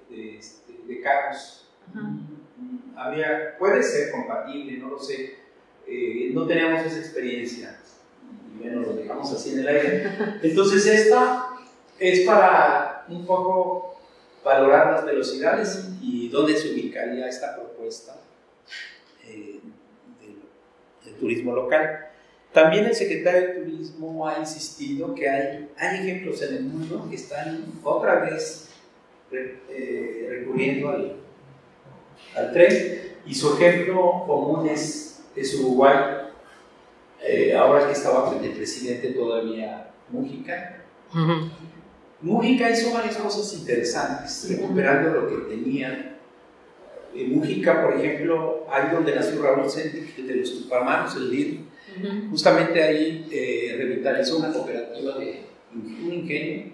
carros. Puede ser compatible, no lo sé. No tenemos esa experiencia, y bueno, lo dejamos así en el aire. Entonces, esta es para un poco valorar las velocidades y dónde se ubicaría esta propuesta del turismo local. También el secretario de Turismo ha insistido que hay ejemplos en el mundo que están otra vez recurriendo al tren, y su ejemplo común es Uruguay. Ahora que estaba el presidente todavía Mújica. Mújica hizo varias cosas interesantes, recuperando lo que tenía. Mújica, por ejemplo, ahí donde nació Raúl Sendic, de los Tupamaros, el líder, justamente ahí revitalizó una cooperativa de un ingenio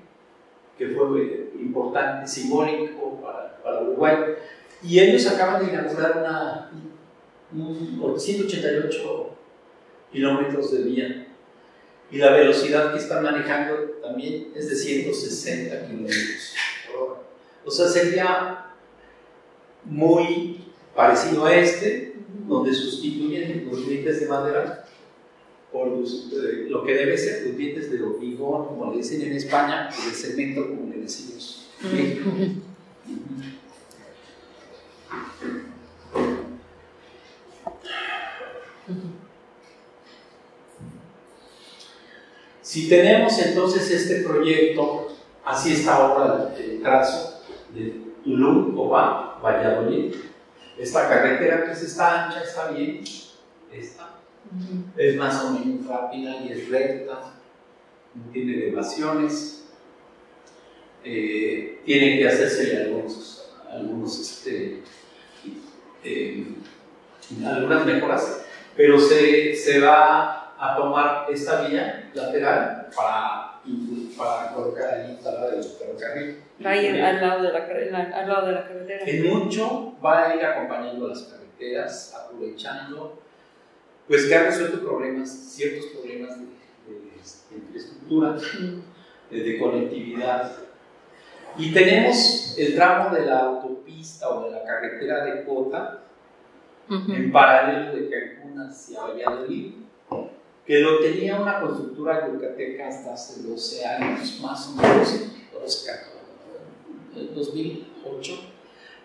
que fue importante, simbólico para Uruguay. Y ellos acaban de inaugurar 188 kilómetros de vía, y la velocidad que están manejando también es de 160 kilómetros por hora. O sea, sería muy parecido a donde sustituyen los dientes de madera por lo que debe ser los dientes de hormigón, como le dicen en España, o de cemento, como le decimos en México. Si tenemos entonces este proyecto, así está ahora el trazo de Tulum, Cobá, Valladolid. Esta carretera pues está ancha, está bien, es más o menos rápida y es recta, no tiene elevaciones, tienen que hacerse algunas mejoras, pero se va a tomar esta vía lateral para colocar ahí instalada el ferrocarril. Va a ir al lado de la carretera. En mucho va a ir acompañando las carreteras, aprovechando, pues que ha resuelto ciertos problemas de infraestructura, de conectividad. Y tenemos el tramo de la autopista o de la carretera de Cota, en paralelo de Cancún hacia Valladolid, que lo tenía una constructora yucateca hasta hace 12 años, más o menos, 2008,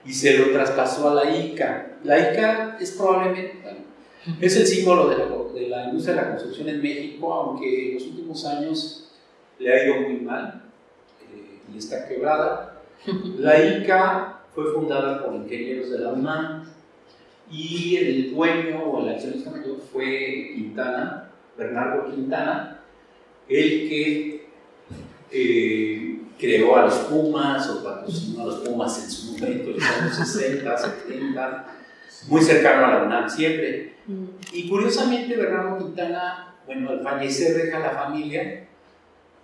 y se lo traspasó a la ICA. La ICA es probablemente, es el símbolo de la industria de la construcción en México, aunque en los últimos años le ha ido muy mal y está quebrada. La ICA fue fundada por ingenieros de la UNAM y el dueño o el accionista mayor fue Quintana, Bernardo Quintana, el que creó a los Pumas o patrocinó a los Pumas en su momento, en los años 60, 70, muy cercano a la UNAM siempre. Y curiosamente Bernardo Quintana, bueno, al fallecer deja la familia,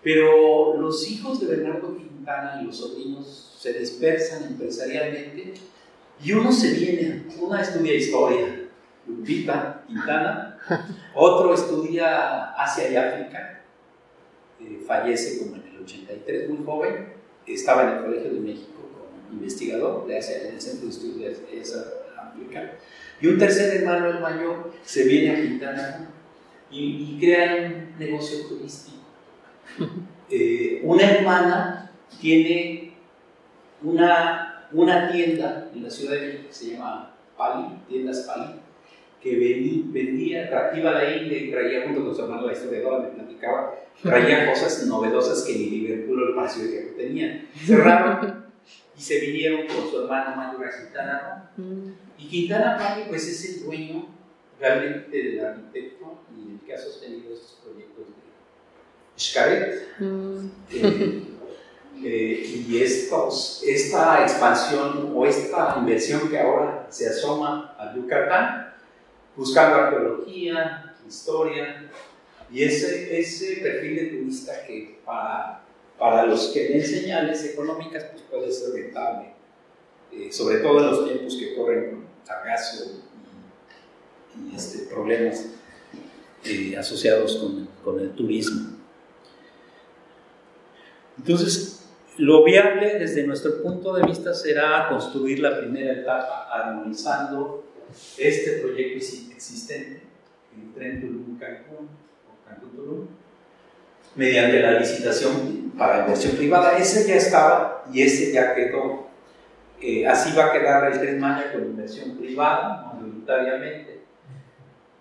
pero los hijos de Bernardo Quintana y los sobrinos se dispersan empresarialmente y uno se viene, una estudia historia, Lupita Quintana, otro estudia Asia y África, fallece como en el 83, muy joven, estaba en el Colegio de México como investigador de Asia, en el Centro de Estudios de África, y un tercer hermano, el mayor, se viene a Quintana y crea un negocio turístico. Una hermana tiene una tienda en la Ciudad de México que se llama Pali, Tiendas Pali, que vendía, iba a la India y traía, junto con su hermano, la historiadora me platicaba, traía cosas novedosas que ni Liverpool o el Palacio de Hierro tenían. Cerraron y se vinieron con su hermano mayor a Quintana Roo. Y Quintana Pali, pues, es el dueño realmente del arquitecto y el que ha sostenido estos proyectos de Xcaret. Y esta expansión o esta inversión que ahora se asoma a Yucatán, buscando arqueología, historia, y ese perfil de turista que para los que ven señales económicas pues puede ser rentable, sobre todo en los tiempos que corren con sargazo y problemas asociados con el turismo. Entonces, lo viable desde nuestro punto de vista será construir la primera etapa armonizando este proyecto existente, el tren Tulum-Cancún o Cancún-Tulum, mediante la licitación para inversión privada. Ese ya estaba y ese ya quedó. Así va a quedar el Tren Maya con inversión privada, mayoritariamente.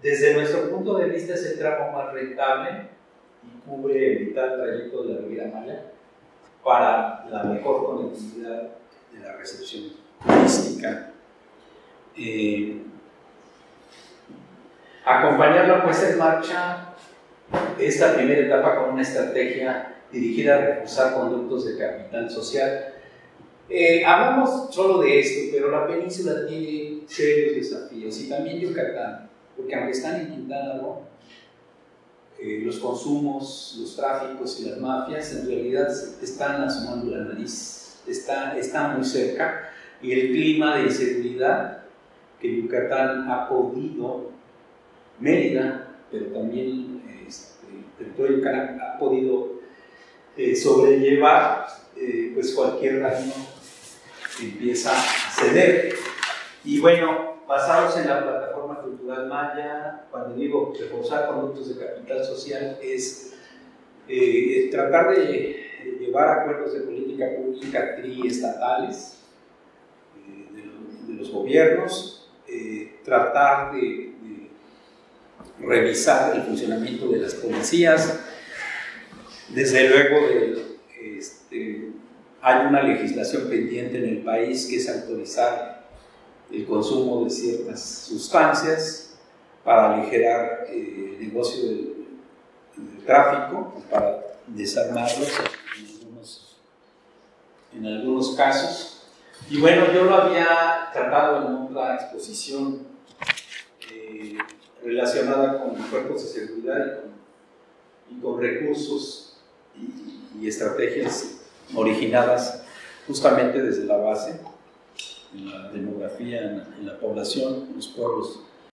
Desde nuestro punto de vista es el tramo más rentable y cubre el vital trayecto de la Riviera Maya para la mejor conectividad de la recepción turística. Acompañar la puesta en marcha esta primera etapa con una estrategia dirigida a reforzar conductos de capital social. Hablamos solo de esto, pero la península tiene serios desafíos y también Yucatán, porque aunque están en Quintana Roo, los consumos, los tráficos y las mafias en realidad están asomando la nariz, están muy cerca, y el clima de inseguridad que Yucatán ha podido, Mérida, pero también el territorio de Yucatán ha podido sobrellevar, pues cualquier daño empieza a ceder. Y bueno, basados en la plataforma cultural maya, cuando digo reforzar conductos de capital social, es tratar de llevar acuerdos de política pública triestatales de los gobiernos, tratar de revisar el funcionamiento de las policías. Desde luego hay una legislación pendiente en el país que es autorizar el consumo de ciertas sustancias para aligerar el negocio del tráfico, para desarmarlos en algunos casos. Y bueno, yo lo había tratado en otra exposición relacionada con cuerpos de seguridad y con recursos y estrategias originadas justamente desde la base, en la demografía, en la población, en los pueblos